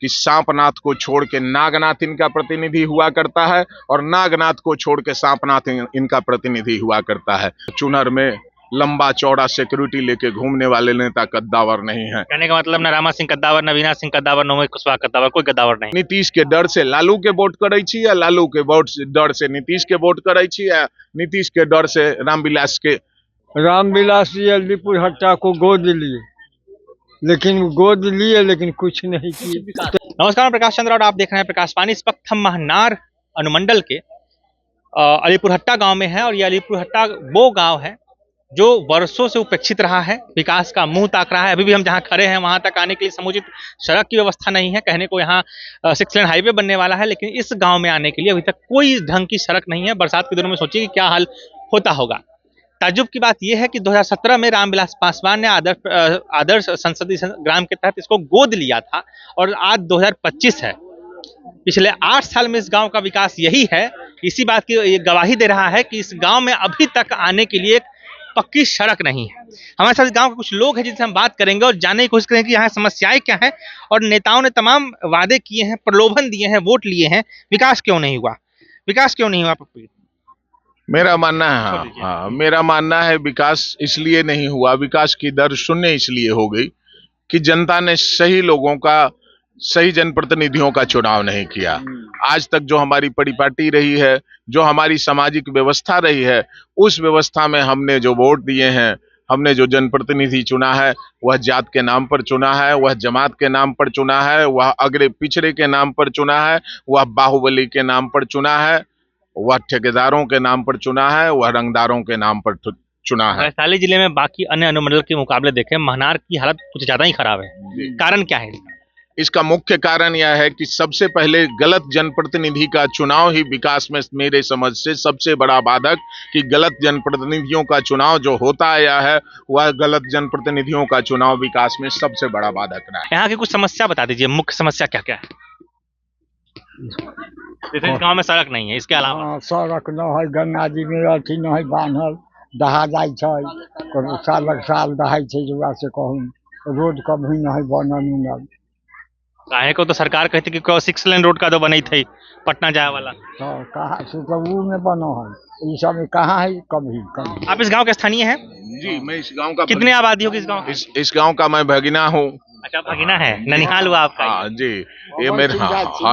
कि सांपनाथ को छोड़ के नागनाथ इनका प्रतिनिधि हुआ करता है और नागनाथ को छोड़ के सांपनाथ इनका प्रतिनिधि हुआ करता है। चुनर में लंबा चौड़ा सिक्योरिटी लेके घूमने वाले नेता कद्दावर नहीं है। कहने का मतलब न रामा सिंह कद्दावर, न वीना सिंह कद्दावर, न कुशवाहा कद्दावर, कोई कद्दावर नहीं। नीतीश के डर से लालू के वोट करे छी या लालू के डर से नीतीश के वोट करे छी या नीतीश के डर से रामविलास के? रामविलास जी अलीपुर हट्टा को गोद लिए, लेकिन कुछ नहीं किए। नमस्कार, प्रकाश चंद्र और आप देख रहे हैं प्रकाश वाणी। इस वक्त हम महनार अनुमंडल के अलीपुर हट्टा गांव में है और ये अलीपुर हट्टा वो गांव है जो वर्षों से उपेक्षित रहा है, विकास का मुंह ताक रहा है। अभी भी हम जहां खड़े हैं वहां तक आने के लिए समुचित सड़क की व्यवस्था नहीं है। कहने को यहाँ 6 लेन हाईवे बनने वाला है, लेकिन इस गांव में आने के लिए अभी तक कोई ढंग की सड़क नहीं है। बरसात के दिनों में सोचिए कि क्या हाल होता होगा। ताज्जुब की बात यह है कि 2017 में रामविलास पासवान ने आदर्श संसदीय ग्राम के तहत इसको गोद लिया था और आज 2025 है। पिछले 8 साल में इस गांव का विकास यही है। इसी बात की ये गवाही दे रहा है कि इस गांव में अभी तक आने के लिए पक्की सड़क नहीं है। हमारे साथ गांव के कुछ लोग हैं जिनसे हम बात करेंगे और जानने की कोशिश करेंगे कि यहाँ समस्याएं क्या हैं और नेताओं ने तमाम वादे किए हैं, प्रलोभन दिए हैं, वोट लिए हैं, विकास क्यों नहीं हुआ? मेरा मानना है विकास इसलिए नहीं हुआ, विकास की दर शून्य इसलिए हो गई कि जनता ने सही लोगों का, सही जनप्रतिनिधियों का चुनाव नहीं किया। आज तक जो हमारी परिपाटी रही है, जो हमारी सामाजिक व्यवस्था रही है, उस व्यवस्था में हमने जो वोट दिए हैं, हमने जो जनप्रतिनिधि चुना है, वह जात के नाम पर चुना है, वह जमात के नाम पर चुना है, वह अगड़े पिछड़े के नाम पर चुना है, वह बाहुबली के नाम पर चुना है, वह ठेकेदारों के नाम पर चुना है, वह रंगदारों के नाम पर चुना है। वैशाली जिले में बाकी अन्य अनुमंडल के मुकाबले देखें, महनार की हालत कुछ ज्यादा ही खराब है। कारण क्या है? इसका मुख्य कारण यह है कि सबसे पहले गलत जनप्रतिनिधि का चुनाव ही विकास में मेरे समझ से सबसे बड़ा बाधक, कि गलत जनप्रतिनिधियों का चुनाव जो होता आया है, वह गलत जनप्रतिनिधियों का चुनाव विकास में सबसे बड़ा बाधक रहा है। यहाँ की कुछ समस्या बता दीजिए, मुख्य समस्या क्या क्या है? जैसे इस गाँव में सड़क नहीं है, इसके अलावा सड़क न है, गंगा जी में अथी न है, बांधल दहा जाए साल दहाई छे, जुआ से कहूँ रोड कभी न है बनल। काहे को तो सरकार कहती कि 6 लेन रोड का तो बनी थी पटना जाए वाला, तो कहाँ से तो वो में बनो है, ये सब में कहाँ है? कभी। आप इस गांव के स्थानीय हैं? जी, मैं इस गांव का। कितनी आबादी होगी इस गांव? इस गांव का मैं भगिना हूँ। अच्छा, भगिना है, ननिहाल हुआ आपका? हाँ जी, ये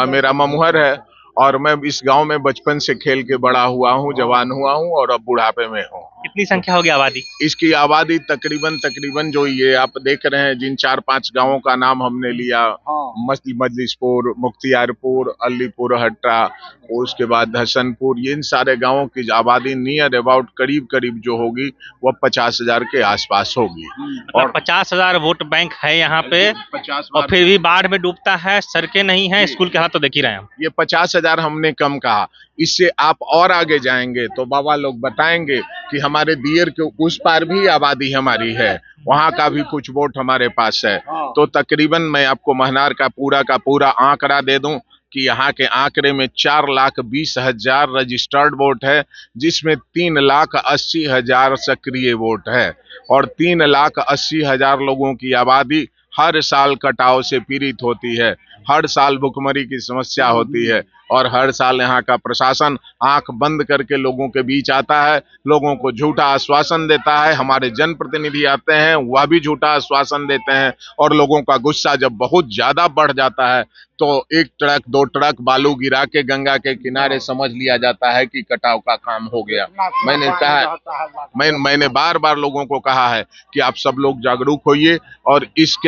मेरा ममुहर है और मैं इस गांव में बचपन से खेल के बड़ा हुआ हूँ, जवान हुआ हूँ और अब बुढ़ापे में हूँ। कितनी संख्या होगी आबादी? इसकी आबादी तकरीबन जो ये आप देख रहे हैं, जिन 4-5 गांवों का नाम हमने लिया, मजलिसपुर, मुख्तियारपुर, अलीपुर हट्टा, उसके बाद हसनपुर, ये इन सारे गांवों की आबादी नियर अबाउट करीब जो होगी वह 50,000 के आसपास होगी। और 50,000 वोट बैंक है यहाँ पे, और फिर भी बाढ़ में डूबता है, सड़कें नहीं है, स्कूल के हालात तो देख ही रहे हैं। ये 50,000 हमने कम कहा, इससे आप और आगे जाएंगे तो बाबा लोग बताएंगे कि हमारे दियर के उस पार भी आबादी हमारी है, वहाँ का भी कुछ वोट हमारे पास है। तो तकरीबन मैं आपको महनार का पूरा आंकड़ा दे दूं कि यहाँ के आंकड़े में 4,20,000 रजिस्टर्ड वोट है, जिसमें 3,80,000 सक्रिय वोट है और 3,80,000 लोगों की आबादी हर साल कटाव से पीड़ित होती है, हर साल भुखमरी की समस्या होती है और हर साल यहाँ का प्रशासन आंख बंद करके लोगों के बीच आता है, लोगों को झूठा आश्वासन देता है। हमारे जनप्रतिनिधि आते हैं, वह भी झूठा आश्वासन देते हैं और लोगों का गुस्सा जब बहुत ज्यादा बढ़ जाता है तो 1 ट्रक 2 ट्रक बालू गिरा के गंगा के किनारे समझ लिया जाता है कि कटाव का काम हो गया। मैंने बार लोगों को कहा है कि आप सब लोग जागरूक होइए और इस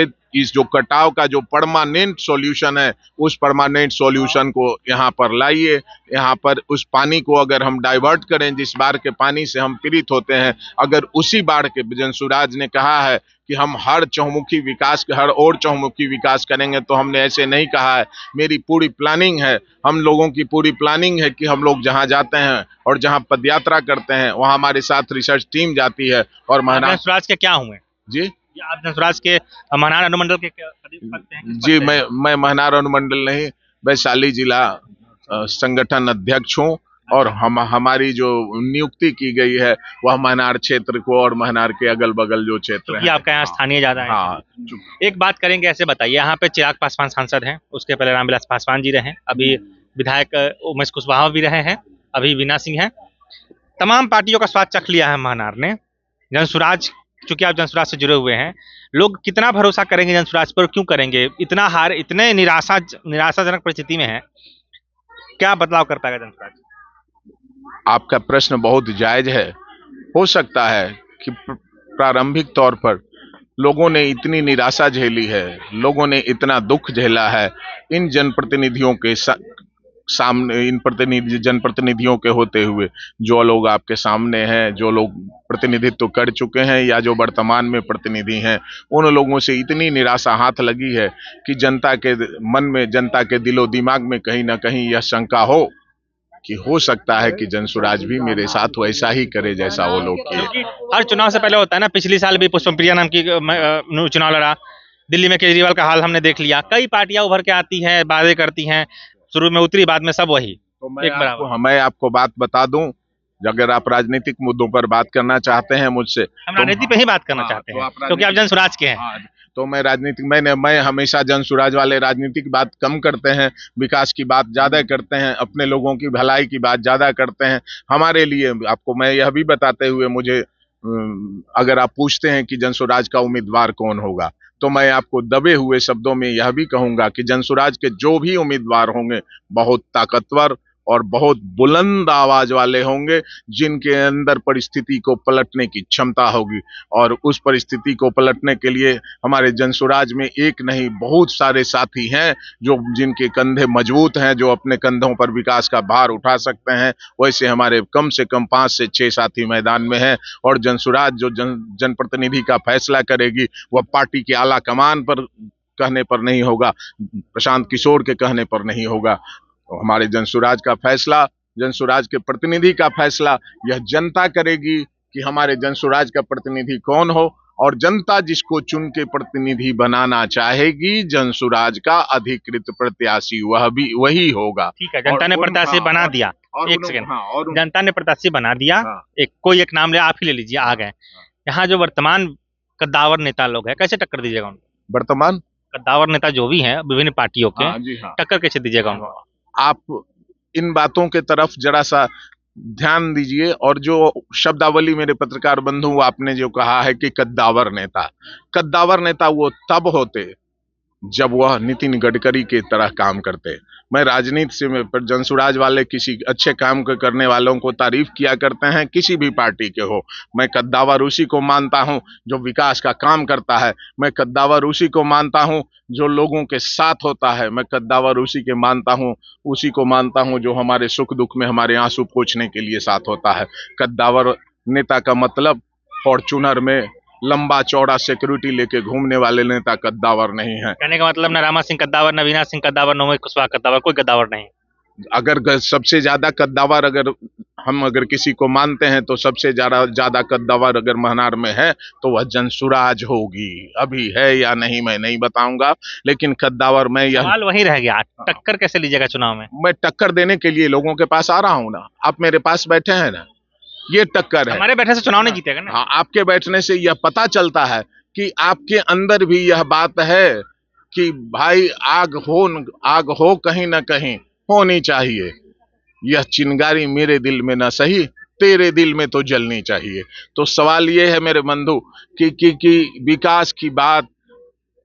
जो कटाव का जो परमानेंट सॉल्यूशन है, उस परमानेंट सॉल्यूशन को यहाँ पर लाइए। यहाँ पर उस पानी को अगर हम डाइवर्ट करें, जिस बाढ़ के पानी से हम पीड़ित होते हैं, अगर उसी बाढ़ के जनसुराज ने कहा है कि हम हर ओर चहुमुखी विकास करेंगे, तो हमने ऐसे नहीं कहा है। मेरी पूरी प्लानिंग है, हम लोगों की पूरी प्लानिंग है कि हम लोग जहाँ जाते हैं और जहाँ पदयात्रा करते हैं, वहाँ हमारे साथ रिसर्च टीम जाती है। और महनार के क्या हुए जी? आप जनसुराज के महनार अनुमंडल के जी, मैं महनार अनुमंडल नहीं, वैशाली जिला संगठन अध्यक्ष हूँ और हमारी जो नियुक्ति की गई है वह महनार क्षेत्र को और महनार के अगल बगल जो क्षेत्र क्योंकि है। आपका यहाँ स्थानीय ज्यादा है। हाँ, एक बात करेंगे, ऐसे बताइए, यहाँ पे चिराग पासवान सांसद हैं, उसके पहले रामविलास पासवान जी रहे, अभी विधायक उमेश कुशवाहा भी रहे हैं, अभी वीना सिंह हैं। तमाम पार्टियों का स्वाद चख लिया है महनार ने। जनसुराज, चूंकि आप जनसुराज से जुड़े हुए हैं, लोग कितना भरोसा करेंगे जनसुराज पर, क्यों करेंगे? इतना हार, इतने निराशाजनक परिस्थिति में है, क्या बदलाव कर पाएगा जनसुराज? आपका प्रश्न बहुत जायज है। हो सकता है कि प्रारंभिक तौर पर लोगों ने इतनी निराशा झेली है, लोगों ने इतना दुख झेला है इन जनप्रतिनिधियों के सामने, इन जनप्रतिनिधियों के होते हुए, जो लोग आपके सामने हैं, जो लोग प्रतिनिधित्व कर चुके हैं या जो वर्तमान में प्रतिनिधि हैं, उन लोगों से इतनी निराशा हाथ लगी है कि जनता के मन में, जनता के दिलो दिमाग में कहीं ना कहीं यह शंका हो कि हो सकता है कि जनसुराज भी मेरे साथ वैसा ही करे जैसा वो लोग किए। हर चुनाव से पहले होता है ना, पिछली साल भी पुष्पप्रिया नाम की चुनाव लड़ा, दिल्ली में केजरीवाल का हाल हमने देख लिया। कई पार्टियां उभर के आती हैं, वादे करती हैं, शुरू में उतरी, बाद में सब वही। तो मैं आपको बात बता दूं, अगर आप राजनीतिक मुद्दों पर बात करना चाहते हैं मुझसे, हम राजनीति पे ही बात करना चाहते हैं, क्योंकि आप जनसुराज के हैं। तो मैं हमेशा जनसुराज वाले राजनीतिक बात कम करते हैं, विकास की बात ज्यादा करते हैं, अपने लोगों की भलाई की बात ज्यादा करते हैं। हमारे लिए आपको मैं यह भी बताते हुए, मुझे अगर आप पूछते हैं कि जनसुराज का उम्मीदवार कौन होगा, तो मैं आपको दबे हुए शब्दों में यह भी कहूंगा कि जनसुराज के जो भी उम्मीदवार होंगे बहुत ताकतवर और बहुत बुलंद आवाज वाले होंगे, जिनके अंदर परिस्थिति को पलटने की क्षमता होगी। और उस परिस्थिति को पलटने के लिए हमारे जनसुराज में एक नहीं बहुत सारे साथी हैं, जो जिनके कंधे मजबूत हैं, जो अपने कंधों पर विकास का भार उठा सकते हैं। वैसे हमारे कम से कम 5 से 6 साथी मैदान में हैं। और जनसुराज जो जनप्रतिनिधि का फैसला करेगी, वह पार्टी के आला कमान पर कहने पर नहीं होगा, प्रशांत किशोर के कहने पर नहीं होगा। हमारे जनसुराज का फैसला, जनसुराज के प्रतिनिधि का फैसला यह जनता करेगी कि हमारे जनसुराज का प्रतिनिधि कौन हो, और जनता जिसको चुन के प्रतिनिधि बनाना चाहेगी, जनसुराज का अधिकृत प्रत्याशी वही होगा। ठीक है, जनता ने प्रत्याशी बना दिया। एक सेकंड, जनता ने प्रत्याशी बना दिया, कोई एक नाम ले, आप ही ले लीजिए, आ गए। यहाँ जो वर्तमान कद्दावर नेता लोग हैं, कैसे टक्कर दीजिएगा उनको? वर्तमान कद्दावर नेता जो भी हैं विभिन्न पार्टियों के, टक्कर कैसे दीजिएगा उनको? आप इन बातों के तरफ जरा सा ध्यान दीजिए। और जो शब्दावली मेरे पत्रकार बंधु, आपने जो कहा है कि कद्दावर नेता वो तब होते जब वह नितिन गडकरी के तरह काम करते। मैं राजनीति से, पर जनसुराज वाले किसी अच्छे काम को करने वालों को तारीफ किया करते हैं, किसी भी पार्टी के हो। मैं कद्दावर उसी को मानता हूं जो विकास का काम करता है। मैं कद्दावर उसी को मानता हूं जो लोगों के साथ होता है। मैं कद्दावर उसी को मानता हूं जो हमारे सुख दुख में हमारे आंसू पोंछने के लिए साथ होता है। कद्दावर नेता का मतलब फॉर्च्यूनर में लंबा चौड़ा सिक्योरिटी लेके घूमने वाले नेता कद्दावर नहीं है। कहने का मतलब, न रामा सिंह कद्दावर, न वीना सिंह कद्दावर, न उमेश कुशवाहा कद्दावर, कोई कद्दावर नहीं। अगर सबसे ज्यादा कद्दावर अगर किसी को मानते हैं, तो सबसे ज्यादा कद्दावर अगर महनार में है तो वह जनसुराज होगी। अभी है या नहीं मैं नहीं बताऊंगा, लेकिन कद्दावर में यह सवाल वही रह गया, टक्कर कैसे लीजिएगा चुनाव में? मैं टक्कर देने के लिए लोगों के पास आ रहा हूँ ना, आप मेरे पास बैठे हैं ना, ये टक्कर है। हमारे बैठने से चुनाव नहीं जीतेगा ना। हाँ, आपके बैठने से यह पता चलता है कि आपके अंदर भी यह बात है कि भाई आग हो कहीं ना कहीं होनी चाहिए। यह चिंगारी मेरे दिल में ना सही, तेरे दिल में तो जलनी चाहिए। तो सवाल ये है मेरे बंधु कि विकास की बात,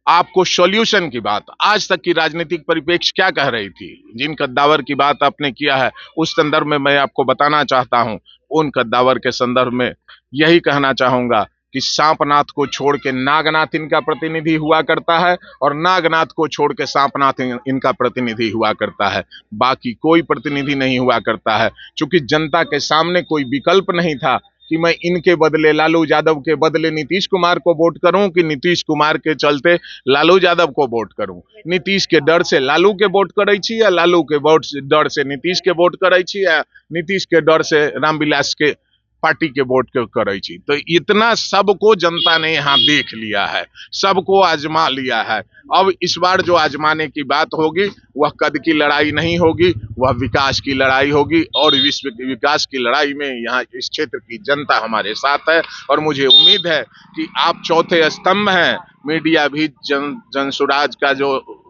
आपको सॉल्यूशन की बात, आज तक की राजनीतिक परिप्रेक्ष्य क्या कह रही थी? जिन कद्दावर की बात आपने किया है, उस संदर्भ में मैं आपको बताना चाहता हूं। उन कद्दावर के संदर्भ में यही कहना चाहूंगा कि सांपनाथ को छोड़ के नागनाथ इनका प्रतिनिधि हुआ करता है, और नागनाथ को छोड़ के सांपनाथ इनका प्रतिनिधि हुआ करता है। बाकी कोई प्रतिनिधि नहीं हुआ करता है, क्योंकि जनता के सामने कोई विकल्प नहीं था कि मैं इनके बदले लालू यादव के बदले नीतीश कुमार को वोट करूं, कि नीतीश कुमार के चलते लालू यादव को वोट करूं। नीतीश के डर से लालू के वोट करै छी, या लालू के डर से नीतीश के वोट करै छी, या नीतीश के डर से रामविलास के पार्टी के वोट के करे छी। तो इतना सबको जनता ने यहाँ देख लिया है, सबको आजमा लिया है। अब इस बार जो आजमाने की बात होगी वह कद की लड़ाई नहीं होगी, वह विकास की लड़ाई होगी। और विश्व विकास की लड़ाई में यहाँ इस क्षेत्र की जनता हमारे साथ है। और मुझे उम्मीद है कि आप चौथे स्तंभ हैं, मीडिया भी जनसुराज का जो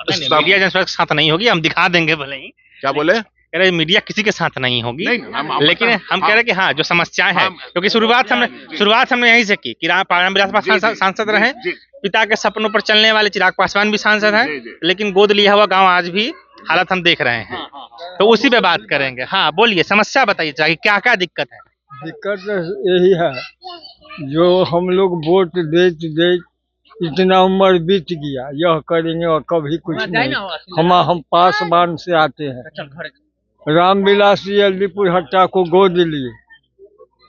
मीडिया जनसुराज के साथ नहीं होगी, हम दिखा देंगे भले ही। क्या बोले? कह रहे मीडिया किसी के साथ नहीं होगी, लेकिन हम कह रहे हैं कि हाँ जो समस्याएं हैं, क्योंकि शुरुआत हमने यहीं से की कि रामविलास पासवान सांसद रहे, पिता के सपनों पर चलने वाले चिराग पासवान भी सांसद हैं, लेकिन गोद लिया हुआ गांव आज भी हालत हम देख रहे हैं। तो उसी पे बात करेंगे। हाँ बोलिए, समस्या बताइए चाहिए, क्या क्या दिक्कत है? दिक्कत यही है, जो हम लोग वोट देते इतना उम्र बीत गया, यह करेंगे और कभी कुछ नहीं। हम पासवान से आते हैं, रामविलास जी अलीपुर हट्टा को गोद लिए,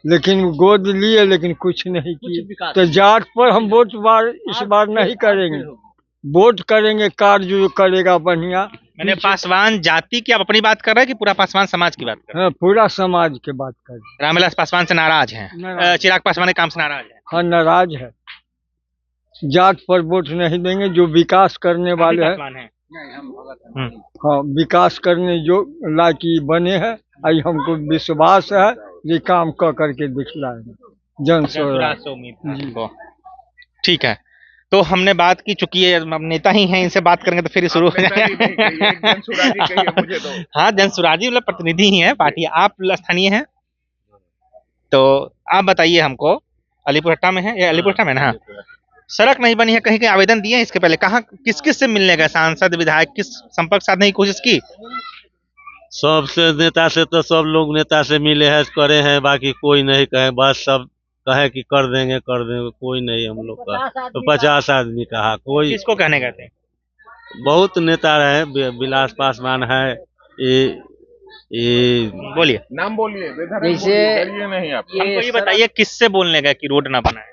लेकिन कुछ नहीं किए। तो जाट पर हम वोट इस बार नहीं करेंगे, वोट करेंगे कार्य जो करेगा बढ़िया। मैंने पासवान जाति की आप अपनी बात कर रहे हैं कि पूरा पासवान समाज की बात कर रहे हैं? हाँ, पूरा समाज की बात कर रहे हैं। रामविलास पासवान से नाराज हैं, चिराग पासवान के काम से नाराज है? हाँ नाराज है, जाट पर वोट नहीं देंगे, जो विकास करने वाले हैं। हाँ, विकास करने जो लायकी बने हैं, आई हमको विश्वास है ये काम कर करके दिखलाएंगे। जनसुराज उम्मीद। ठीक है, तो हमने बात की, चुकी है नेता ही हैं, इनसे बात करेंगे तो फिर शुरू हो जाएगा। हाँ जनसुराजी मतलब प्रतिनिधि ही है पार्टी। आप स्थानीय हैं, तो आप बताइए हमको, अलीपुरहट्टा में है, ये अलीपुरहट्टा में ना? हाँ, सड़क नहीं बनी है, कहीं कहीं आवेदन दिए हैं इसके पहले? कहाँ किस किस से मिलने गए? सांसद विधायक किस संपर्क साधने की कोशिश की? सबसे नेता से तो सब लोग नेता से मिले हैं, करे हैं, बाकी कोई नहीं कहे, बस सब कहे कि कर देंगे, कोई नहीं हम लोग का। तो 50 आदमी कहा, कोई किसको कहने गए थे? बहुत नेता रहे, विलास पासवान है, ये बोलिए, नाम बोलिए, जैसे नहीं आप हमको ये बताइए किससे बोलने गए कि रोड ना बनाए?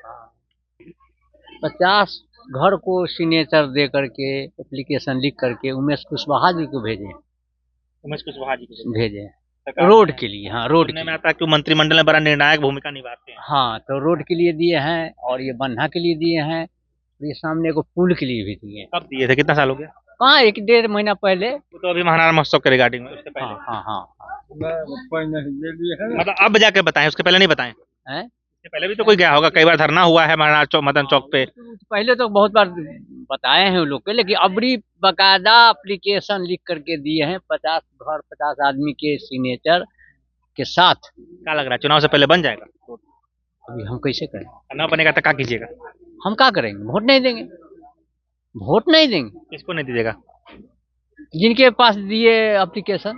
50 घर को सिग्नेचर दे करके, एप्लीकेशन लिख करके उमेश कुशवाहा जी को भेजे रोड के लिए। हाँ, रोड में आता है कि मंत्रिमंडल में बड़ा निर्णायक भूमिका निभाते हैं। हाँ, तो रोड के लिए दिए हैं, और ये बन्हा के लिए दिए हैं, ये सामने को पुल के लिए भी दिए। कब दिए थे, कितना साल हो गया? कहाँ, 1-1.5 महीना पहले। तो अभी महानार महोत्सव के रिगार्डिंग में, उससे पहले? हाँ। मतलब अब जाके बताएं, उसके पहले नहीं बताएं? इससे पहले भी तो कोई गया होगा, कई बार धरना हुआ है महानार चौक, मदन चौक पे। पहले तो बहुत बार बताए हैं लोग के, लेकिन अबरी बकायदा एप्लीकेशन लिख करके दिए हैं, 50 घर 50 आदमी के सिग्नेचर के साथ। क्या लग रहा है, चुनाव से पहले बन जाएगा? अभी हम कैसे करें? ना बनेगा तो क्या कीजिएगा? हम क्या करेंगे? वोट नहीं देंगे। किसको नहीं दीजिएगा? जिनके पास दिए एप्लीकेशन।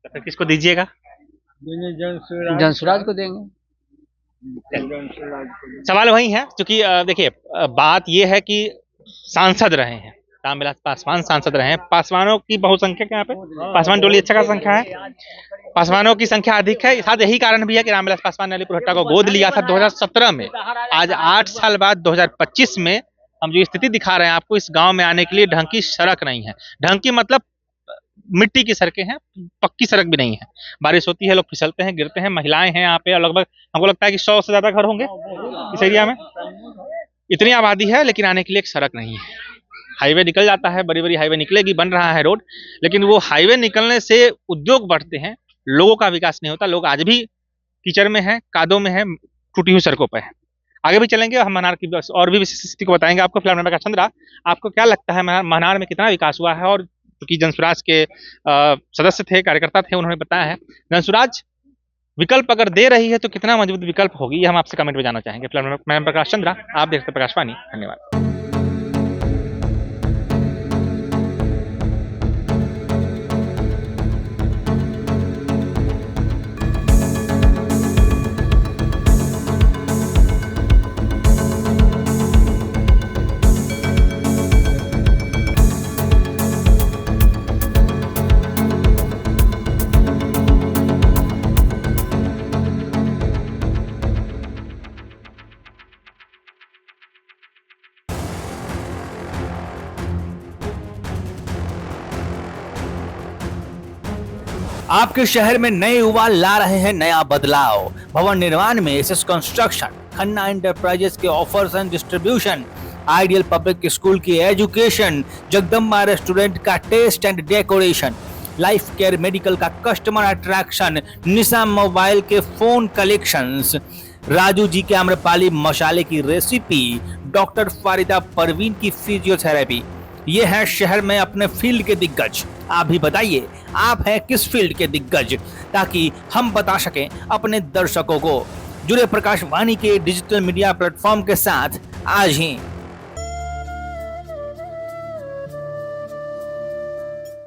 तो फिर किसको दीजिएगा? जनसुराज को देंगे। सवाल वही है, क्योंकि देखिए बात ये है कि सांसद रहे हैं, रामविलास पासवान सांसद रहे हैं, पासवानों की बहुसंख्यक यहाँ पे, पासवान टोली अच्छा खासा संख्या है, पासवानों की संख्या अधिक है। साथ यही कारण भी है कि रामविलास पासवान ने अलीपुरहट्टा को गोद लिया था 2017 में। आज 8 साल बाद 2025 में हम जो स्थिति दिखा रहे हैं आपको, इस गांव में आने के लिए ढंग की सड़क नहीं है। ढंग की मतलब मिट्टी की सड़कें हैं, पक्की सड़क भी नहीं है। बारिश होती है, लोग फिसलते हैं, गिरते हैं, महिलाएं हैं यहाँ पे। लगभग हमको लगता है कि 100 से ज्यादा घर होंगे इस एरिया में, इतनी आबादी है, लेकिन आने के लिए एक सड़क नहीं है। हाईवे निकल जाता है, बड़ी बड़ी हाईवे निकलेगी, बन रहा है रोड, लेकिन वो हाईवे निकलने से उद्योग बढ़ते हैं, लोगों का विकास नहीं होता। लोग आज भी कीचड़ में है, कादों में है, टूटी हुई सड़कों पर है। आगे भी चलेंगे, हम महानार की और भी विशिष्ट स्थिति को बताएंगे आपको। फिलहाल मैं प्रकाश चंद्रा, आपको क्या लगता है महानार में कितना विकास हुआ है? और क्योंकि जनसुराज के सदस्य थे, कार्यकर्ता थे, उन्होंने बताया है जनसुराज विकल्प अगर दे रही है तो कितना मजबूत विकल्प होगी, ये हम आपसे कमेंट में जानना चाहेंगे। फिलहाल मैं प्रकाश चंद्रा, आप देखते प्रकाशवाणी। धन्यवाद। आपके शहर में नए युवा ला रहे हैं नया बदलाव। भवन निर्माण में एसएस कंस्ट्रक्शन, खन्ना एंटरप्राइजेस के offers and distribution, ideal public school की एजुकेशन, जगदम्बा रेस्टोरेंट का taste and decoration, life care medical का कस्टमर अट्रैक्शन, निशा मोबाइल के फोन कलेक्शंस, राजू जी के आम्रपाली मसाले की रेसिपी, डॉक्टर फारिदा परवीन की फिजियोथेरेपी। ये है शहर में अपने फील्ड के दिग्गज। आप भी बताइए, आप हैं किस फील्ड के दिग्गज, ताकि हम बता सकें अपने दर्शकों को। जुड़े प्रकाशवाणी के डिजिटल मीडिया प्लेटफॉर्म के साथ आज ही।